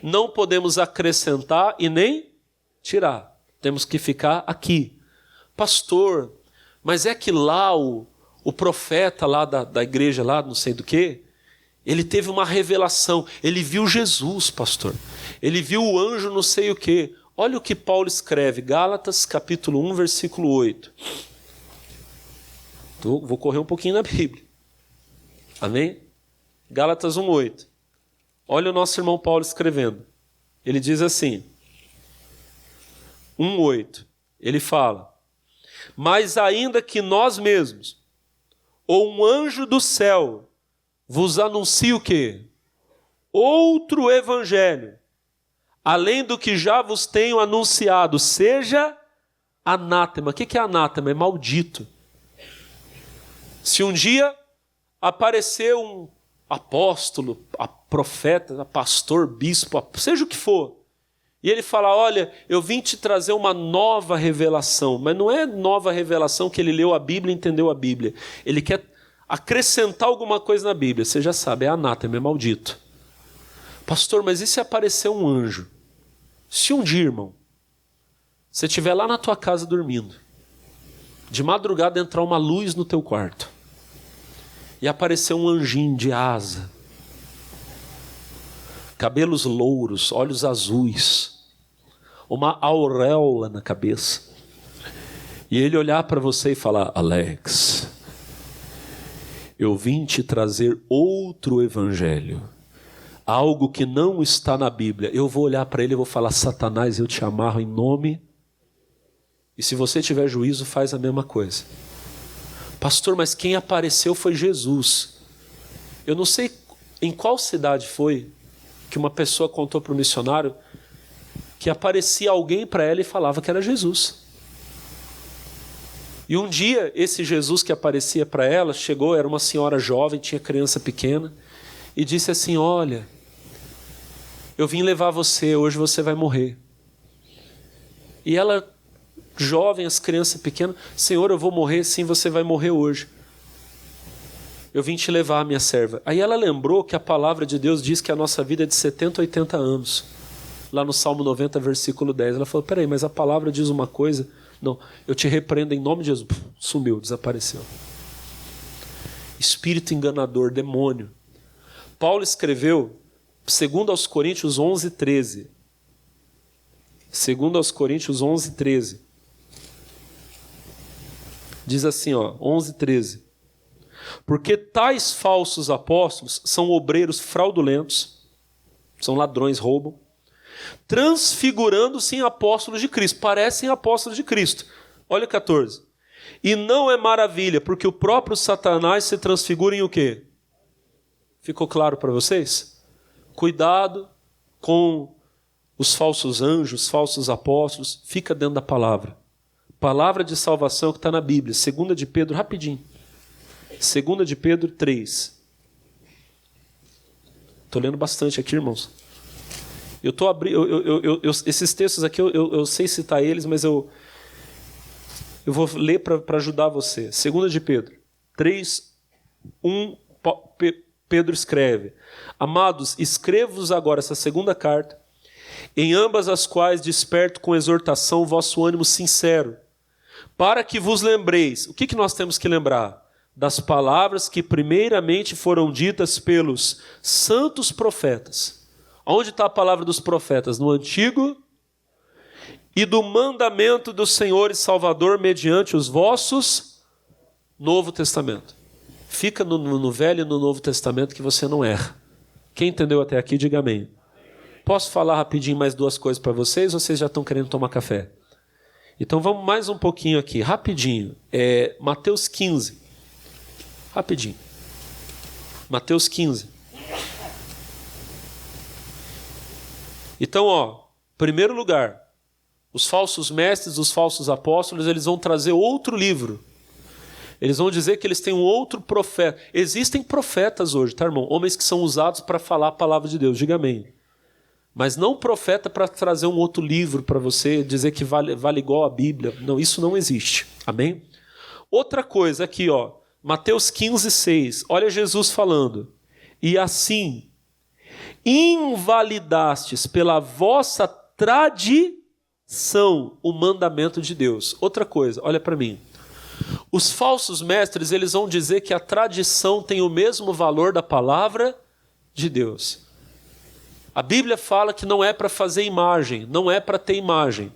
Não podemos acrescentar e nem tirar. Temos que ficar aqui. Pastor, mas é que lá o profeta lá da igreja, lá não sei do que, ele teve uma revelação. Ele viu Jesus, pastor. Ele viu o anjo não sei o que. Olha o que Paulo escreve. Gálatas capítulo 1, versículo 8. Vou correr um pouquinho na Bíblia. Amém? Gálatas 1, 8. Olha o nosso irmão Paulo escrevendo. Ele diz assim. 1, 8. Ele fala. Mas ainda que nós mesmos, ou um anjo do céu, vos anuncie o quê? Outro evangelho, além do que já vos tenho anunciado, seja anátema. O que é anátema? É maldito. Se um dia aparecer um apóstolo, profeta, pastor, bispo, seja o que for, e ele fala, olha, eu vim te trazer uma nova revelação, mas não é nova revelação que ele leu a Bíblia e entendeu a Bíblia. Ele quer acrescentar alguma coisa na Bíblia. Você já sabe, é anátema, é maldito. Pastor, mas e se aparecer um anjo? Se um dia, irmão, você estiver lá na tua casa dormindo, de madrugada entrar uma luz no teu quarto, e aparecer um anjinho de asa, cabelos louros, olhos azuis, uma auréola na cabeça, e ele olhar para você e falar, Alex, Eu vim te trazer outro evangelho. Algo que não está na Bíblia. Eu vou olhar para ele e vou falar: Satanás, eu te amarro em nome. E se você tiver juízo, faz a mesma coisa. Pastor, mas quem apareceu foi Jesus. Eu não sei em qual cidade foi que uma pessoa contou para o missionário que aparecia alguém para ela e falava que era Jesus. E um dia, esse Jesus que aparecia para ela, chegou, era uma senhora jovem, tinha criança pequena, e disse assim: olha, eu vim levar você, hoje você vai morrer. E ela, jovem, as crianças pequenas: Senhor, eu vou morrer? Sim, você vai morrer hoje. Eu vim te levar, minha serva. Aí ela lembrou que a palavra de Deus diz que a nossa vida é de 70, 80 anos. Lá no Salmo 90, versículo 10. Ela falou: peraí, mas a palavra diz uma coisa. Não, eu te repreendo em nome de Jesus. Sumiu, desapareceu. Espírito enganador, demônio. Paulo escreveu, 2 aos Coríntios 11, 13. 2 aos Coríntios 11, 13. Diz assim, 11, 13. Porque tais falsos apóstolos são obreiros fraudulentos, são ladrões, roubam, transfigurando-se em apóstolos de Cristo. Parecem apóstolos de Cristo. Olha 14. E não é maravilha, porque o próprio Satanás se transfigura em o quê? Ficou claro para vocês? Cuidado com os falsos anjos, falsos apóstolos. Fica dentro da palavra. Palavra de salvação que está na Bíblia. 2 de Pedro, rapidinho. 2 de Pedro 3. Estou lendo bastante aqui, irmãos. Eu estou abrindo. Esses textos aqui eu sei citar eles, mas eu vou ler para ajudar você. 2 de Pedro 3, 1. Pedro escreve: Amados, escrevo-vos agora essa segunda carta, em ambas as quais desperto com exortação o vosso ânimo sincero, para que vos lembreis. O que nós temos que lembrar? Das palavras que primeiramente foram ditas pelos santos profetas. Onde está a palavra dos profetas? No Antigo. E do mandamento do Senhor e Salvador mediante os vossos Novo Testamento. Fica no Velho e no Novo Testamento que você não erra. Quem entendeu até aqui, diga amém. Posso falar rapidinho mais duas coisas para vocês ou vocês já estão querendo tomar café? Então vamos mais um pouquinho aqui, rapidinho. Mateus 15. Rapidinho. Mateus 15. Então, primeiro lugar, os falsos mestres, os falsos apóstolos, eles vão trazer outro livro. Eles vão dizer que eles têm um outro profeta. Existem profetas hoje, tá, irmão? Homens que são usados para falar a palavra de Deus, diga amém. Mas não profeta para trazer um outro livro para você, dizer que vale igual a Bíblia. Não, isso não existe, amém? Outra coisa aqui, Mateus 15, 6. Olha Jesus falando. E assim invalidastes pela vossa tradição o mandamento de Deus. Outra coisa, olha para mim. Os falsos mestres, eles vão dizer que a tradição tem o mesmo valor da palavra de Deus. A Bíblia fala que não é para fazer imagem, não é para ter imagem.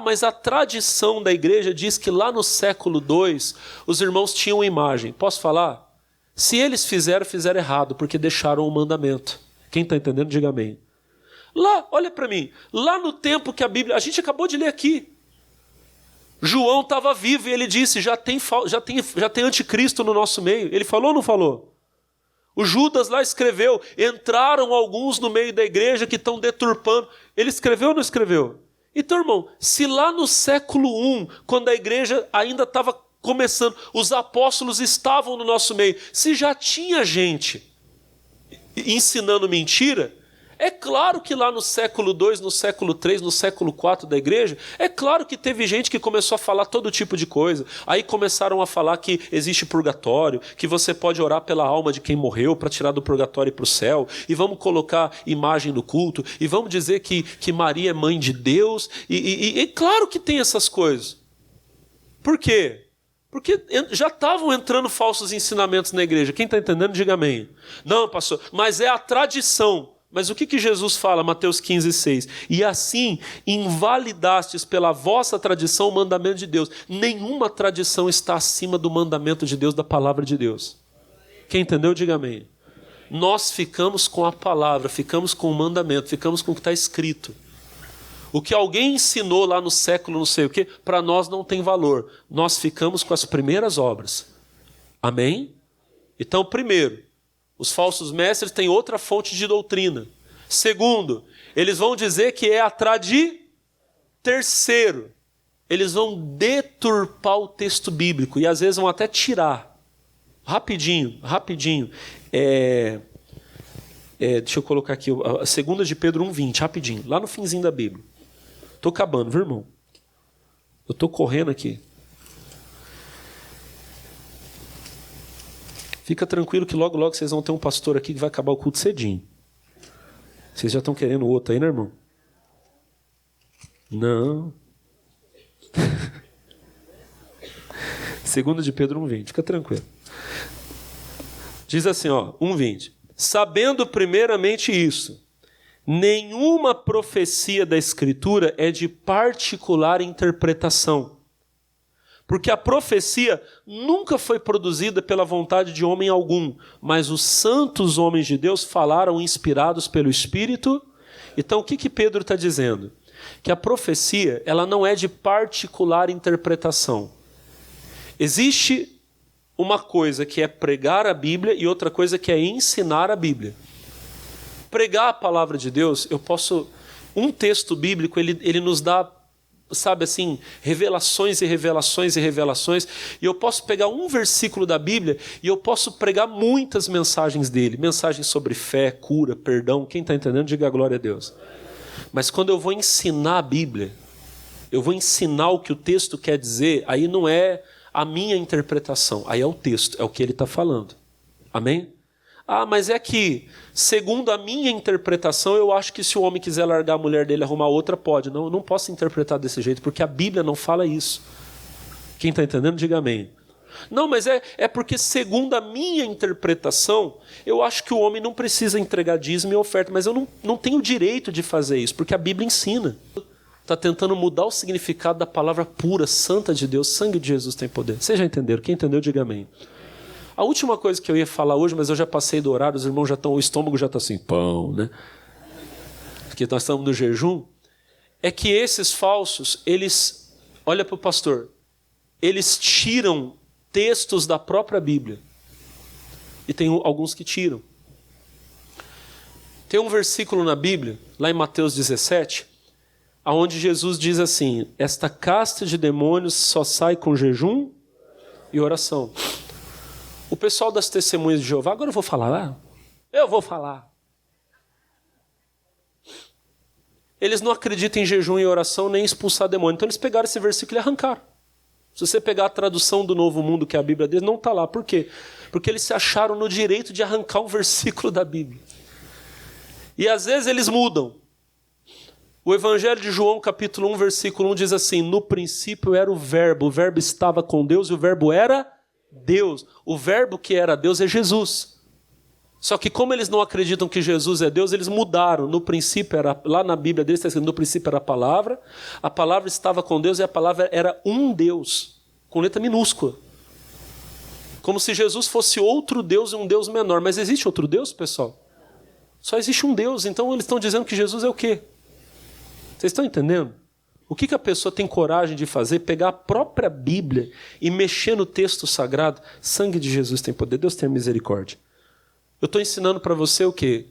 Mas a tradição da igreja diz que lá no século II os irmãos tinham imagem. Posso falar? Se eles fizeram errado, porque deixaram o mandamento. Quem está entendendo, diga amém. Lá, olha para mim, lá no tempo que a Bíblia, a gente acabou de ler aqui, João estava vivo e ele disse, já tem anticristo no nosso meio. Ele falou ou não falou? O Judas lá escreveu, entraram alguns no meio da igreja que estão deturpando. Ele escreveu ou não escreveu? Então, irmão, se lá no século I, quando a igreja ainda estava começando, os apóstolos estavam no nosso meio, se já tinha gente ensinando mentira, é claro que lá no século II, no século III, no século IV da igreja, é claro que teve gente que começou a falar todo tipo de coisa. Aí começaram a falar que existe purgatório, que você pode orar pela alma de quem morreu para tirar do purgatório para o céu, e vamos colocar imagem no culto, e vamos dizer que Maria é mãe de Deus, e claro que tem essas coisas. Por quê? Porque já estavam entrando falsos ensinamentos na igreja. Quem está entendendo, diga amém. Não, pastor, mas é a tradição. Mas o que Jesus fala, Mateus 15, 6? E assim invalidastes pela vossa tradição o mandamento de Deus. Nenhuma tradição está acima do mandamento de Deus, da palavra de Deus. Quem entendeu, diga amém. Nós ficamos com a palavra, ficamos com o mandamento, ficamos com o que está escrito. O que alguém ensinou lá no século não sei o quê, para nós não tem valor. Nós ficamos com as primeiras obras. Amém? Então, primeiro, os falsos mestres têm outra fonte de doutrina. Segundo, eles vão dizer que é a tradição. Terceiro, eles vão deturpar o texto bíblico e às vezes vão até tirar. Rapidinho. Deixa eu colocar aqui, a 2 de Pedro 1,20, rapidinho, lá no finzinho da Bíblia. Estou acabando, viu, irmão? Eu estou correndo aqui. Fica tranquilo que logo vocês vão ter um pastor aqui que vai acabar o culto cedinho. Vocês já estão querendo outro aí, né, irmão? Não. 2 de Pedro 1,20, fica tranquilo. Diz assim, 1,20. Sabendo primeiramente isso, nenhuma profecia da Escritura é de particular interpretação. Porque a profecia nunca foi produzida pela vontade de homem algum, mas os santos homens de Deus falaram inspirados pelo Espírito. Então o que Pedro está dizendo? Que a profecia ela não é de particular interpretação. Existe uma coisa que é pregar a Bíblia e outra coisa que é ensinar a Bíblia. Pregar a palavra de Deus, eu posso... Um texto bíblico, ele nos dá, sabe assim, revelações e revelações e revelações. E eu posso pegar um versículo da Bíblia e eu posso pregar muitas mensagens dele. Mensagens sobre fé, cura, perdão. Quem está entendendo, diga glória a Deus. Mas quando eu vou ensinar a Bíblia, eu vou ensinar o que o texto quer dizer, aí não é a minha interpretação, aí é o texto, é o que ele está falando. Amém? Ah, mas é que, segundo a minha interpretação, eu acho que se o homem quiser largar a mulher dele e arrumar outra, pode. Não, eu não posso interpretar desse jeito, porque a Bíblia não fala isso. Quem está entendendo, diga amém. Não, mas é porque, segundo a minha interpretação, eu acho que o homem não precisa entregar dízimo e oferta, mas eu não tenho o direito de fazer isso, porque a Bíblia ensina. Está tentando mudar o significado da palavra pura, santa de Deus, sangue de Jesus tem poder. Vocês já entenderam? Quem entendeu, diga amém. A última coisa que eu ia falar hoje, mas eu já passei do horário, os irmãos já estão, o estômago já está assim, pão, né? Porque nós estamos no jejum, é que esses falsos, eles, olha para o pastor, eles tiram textos da própria Bíblia. E tem alguns que tiram. Tem um versículo na Bíblia, lá em Mateus 17, onde Jesus diz assim, esta casta de demônios só sai com jejum e oração. O pessoal das testemunhas de Jeová, agora eu vou falar. Eles não acreditam em jejum e oração nem em expulsar demônio. Então eles pegaram esse versículo e arrancaram. Se você pegar a tradução do Novo Mundo, que é a Bíblia deles, não está lá. Por quê? Porque eles se acharam no direito de arrancar um versículo da Bíblia. E às vezes eles mudam. O Evangelho de João, capítulo 1, versículo 1, diz assim, no princípio era o verbo estava com Deus e o verbo era Deus. O verbo que era Deus é Jesus. Só que como eles não acreditam que Jesus é Deus, eles mudaram. No princípio, lá na Bíblia deles está escrito, no princípio era a palavra estava com Deus e a palavra era um Deus, com letra minúscula. Como se Jesus fosse outro Deus e um Deus menor. Mas existe outro Deus, pessoal? Só existe um Deus. Então eles estão dizendo que Jesus é o quê? Vocês estão entendendo? O que a pessoa tem coragem de fazer? Pegar a própria Bíblia e mexer no texto sagrado. Sangue de Jesus tem poder. Deus tem misericórdia. Eu estou ensinando para você o quê?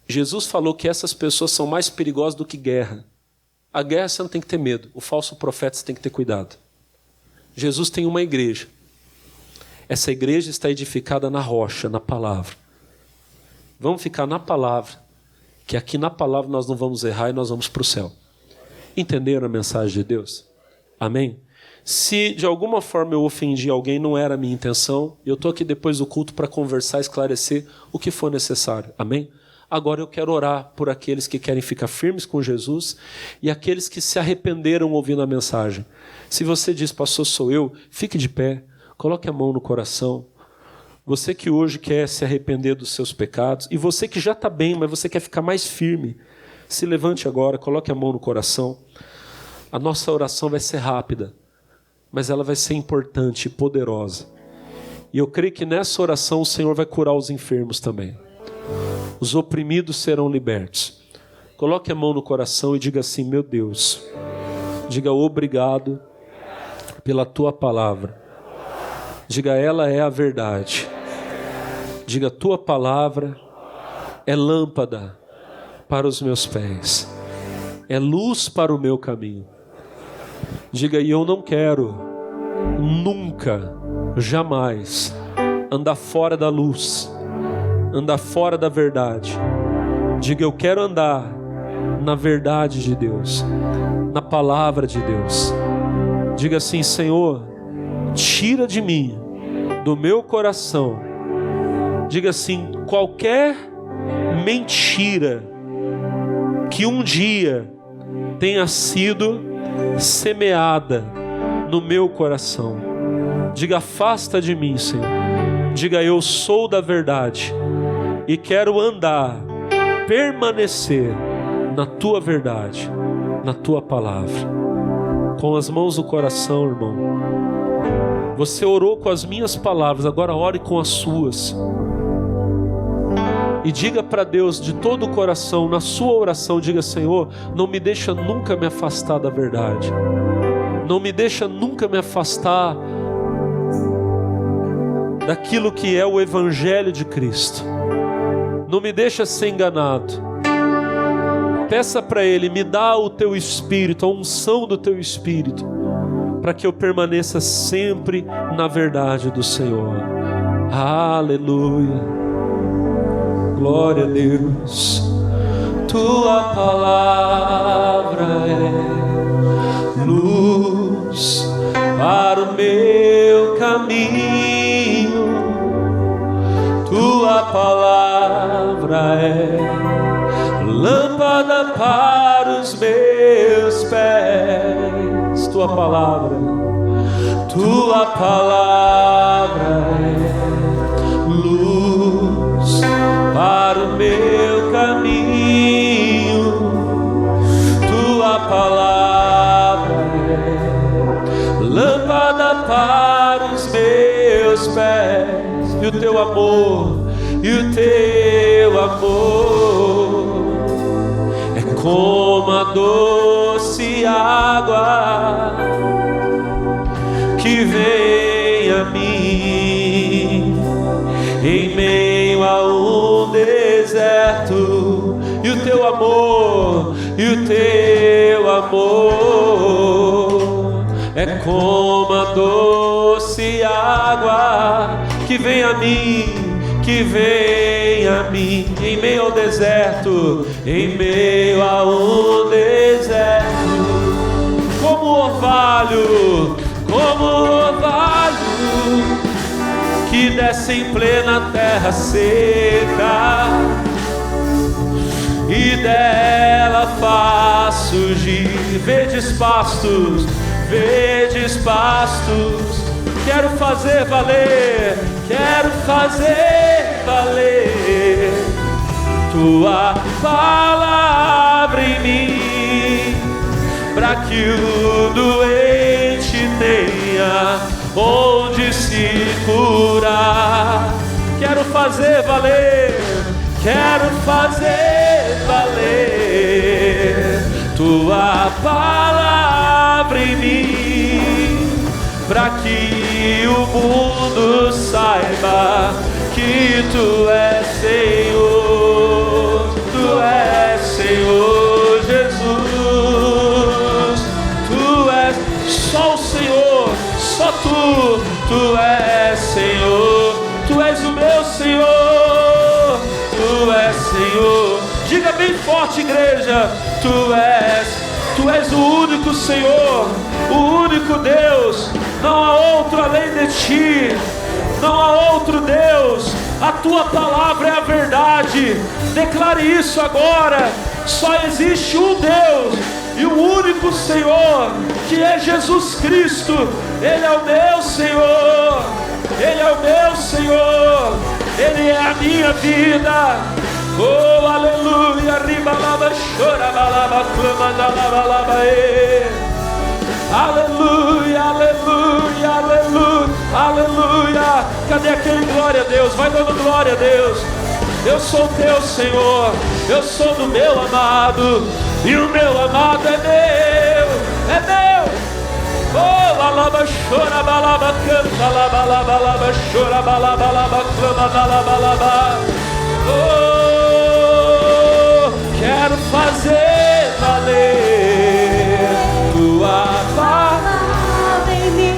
Jesus falou que essas pessoas são mais perigosas do que guerra. A guerra você não tem que ter medo. O falso profeta você tem que ter cuidado. Jesus tem uma igreja. Essa igreja está edificada na rocha, na palavra. Vamos ficar na palavra. Que aqui na palavra nós não vamos errar e nós vamos para o céu. Entenderam a mensagem de Deus? Amém? Se de alguma forma eu ofendi alguém, não era a minha intenção. Eu estou aqui depois do culto para conversar, esclarecer o que for necessário. Amém? Agora eu quero orar por aqueles que querem ficar firmes com Jesus e aqueles que se arrependeram ouvindo a mensagem. Se você diz, pastor, sou eu, fique de pé, coloque a mão no coração. Você que hoje quer se arrepender dos seus pecados e você que já está bem, mas você quer ficar mais firme, se levante agora, coloque a mão no coração. A nossa oração vai ser rápida, mas ela vai ser importante e poderosa. E eu creio que nessa oração o Senhor vai curar os enfermos também. Os oprimidos serão libertos. Coloque a mão no coração e diga assim: meu Deus, diga obrigado pela tua palavra. Diga, ela é a verdade. Diga, tua palavra é lâmpada para os meus pés, é luz para o meu caminho. Diga, e eu não quero nunca, jamais andar fora da luz, andar fora da verdade. Diga, eu quero andar na verdade de Deus, na palavra de Deus. Diga assim: Senhor, tira de mim, do meu coração, diga assim, qualquer mentira que um dia tenha sido semeada no meu coração. Diga, afasta de mim, Senhor. Diga, eu sou da verdade e quero andar, permanecer na tua verdade, na tua palavra. Com as mãos no coração, irmão. Você orou com as minhas palavras, agora ore com as suas. E diga para Deus de todo o coração, na sua oração, diga: Senhor, não me deixa nunca me afastar da verdade. Não me deixa nunca me afastar daquilo que é o Evangelho de Cristo. Não me deixa ser enganado. Peça para Ele, me dá o teu Espírito, a unção do teu Espírito, para que eu permaneça sempre na verdade do Senhor. Aleluia. Glória a Deus. Tua palavra é luz para o meu caminho. Tua palavra é lâmpada para os meus pés. Tua palavra é luz para o meu caminho. Tua palavra é lâmpada para os meus pés. E o teu amor é como a doce água que vem a mim em meio a um deserto. E o teu amor é como a doce água que vem a mim, em meio ao deserto, em meio a um deserto, como orvalho que desce em plena terra seca, e dela faz surgir verdes pastos. Quero fazer valer tua palavra em mim, para que o doente tenha onde se curar. Quero fazer valer tua palavra em mim, para que o mundo saiba que tu és Senhor, Jesus, tu és só o Senhor, só tu és Senhor, tu és o meu Senhor, tu és Senhor. Diga bem forte, igreja, tu és o único Senhor, o único Deus, não há outro além de ti, não há outro Deus. A tua palavra é a verdade. Declare isso agora. Só existe um Deus e o único Senhor, que é Jesus Cristo. Ele é o meu Senhor, Ele é o meu Senhor, Ele é a minha vida. Oh, aleluia. Ribalaba, chorabalaba, clamadalabalaba. Aleluia, aleluia, aleluia, aleluia. Cadê dê aquele glória a Deus, vai dando glória a Deus. Eu sou teu, Senhor, eu sou do meu amado, e o meu amado é meu, é meu. Oh, balaba, chora, balaba, canta, balaba, balaba, chora, balaba, balaba, clama, balaba, balaba. Oh, quero fazer valer tua palavra em mim,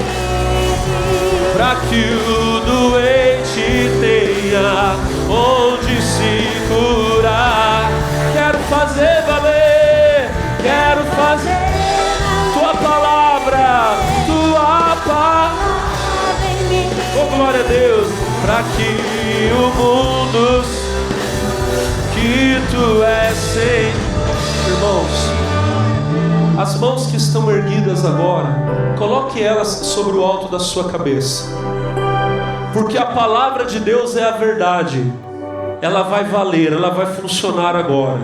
para que o doente tenha onde se curar. Quero fazer valer, quero fazer tua palavra em mim. Oh, glória a Deus, para que o mundo que tu és sem. Irmãos, as mãos que estão erguidas agora, coloque elas sobre o alto da sua cabeça, porque a palavra de Deus é a verdade. Ela vai valer, ela vai funcionar agora.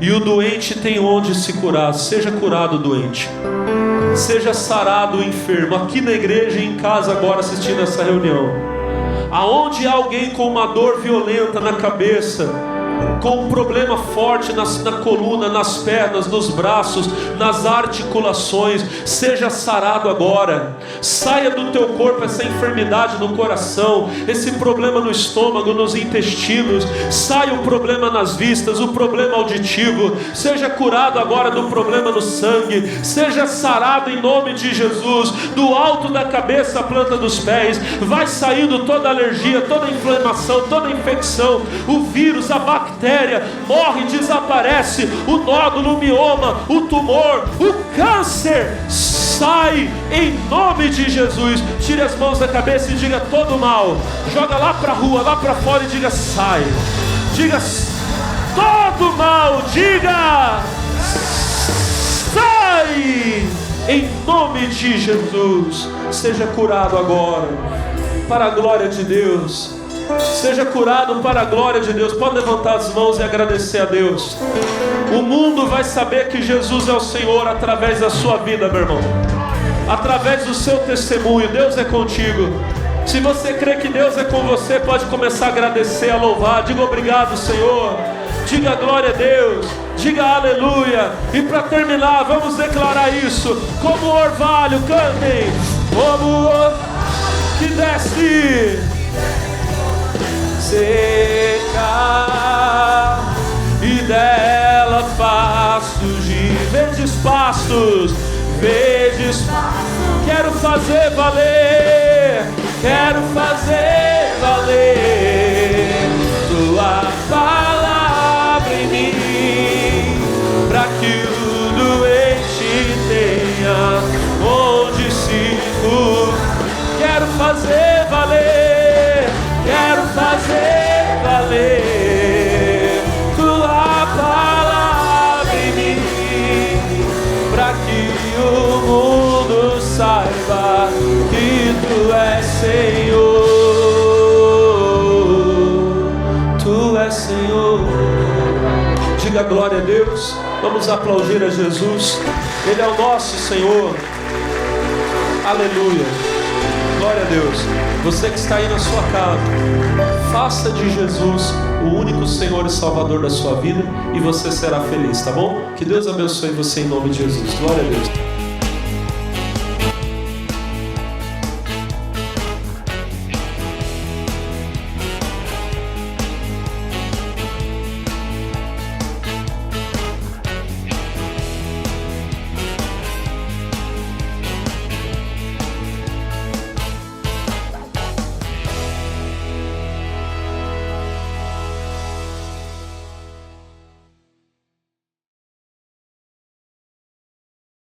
E o doente tem onde se curar. Seja curado, doente. Seja sarado o enfermo. Aqui na igreja e em casa agora assistindo essa reunião. Aonde há alguém com uma dor violenta na cabeça, com um problema forte na coluna, nas pernas, nos braços, nas articulações, seja sarado agora. Saia do teu corpo essa enfermidade no coração, esse problema no estômago, nos intestinos. Saia o problema nas vistas, o problema auditivo. Seja curado agora do problema no sangue. Seja sarado em nome de Jesus, do alto da cabeça à planta dos pés. Vai saindo toda alergia, toda inflamação, toda infecção, o vírus, a bactéria morre, desaparece, o nódulo, o mioma, o tumor, o câncer sai em nome de Jesus. Tire as mãos da cabeça e diga: todo mal, joga lá para a rua, lá para fora e diga: sai. Diga: todo mal, diga: sai em nome de Jesus. Seja curado agora para a glória de Deus. Seja curado para a glória de Deus. Pode levantar as mãos e agradecer a Deus. O mundo vai saber que Jesus é o Senhor através da sua vida, meu irmão, através do seu testemunho. Deus é contigo. Se você crê que Deus é com você, pode começar a agradecer, a louvar. Diga: obrigado, Senhor. Diga glória a Deus. Diga aleluia. E para terminar, vamos declarar isso como o orvalho. Cantem. Como o que desce, seca, e dela faz surgir verdes pastos, verdes pastos. Quero fazer valer, quero fazer valer tua palavra em mim, para que o doente tenha onde se curar. Quero fazer valer, quero fazer valer tua palavra em mim, para que o mundo saiba que tu és Senhor. Tu és Senhor. Diga glória a Deus. Vamos aplaudir a Jesus. Ele é o nosso Senhor. Aleluia. Glória a Deus. Você que está aí na sua casa, faça de Jesus o único Senhor e Salvador da sua vida, e você será feliz, tá bom? Que Deus abençoe você em nome de Jesus. Glória a Deus.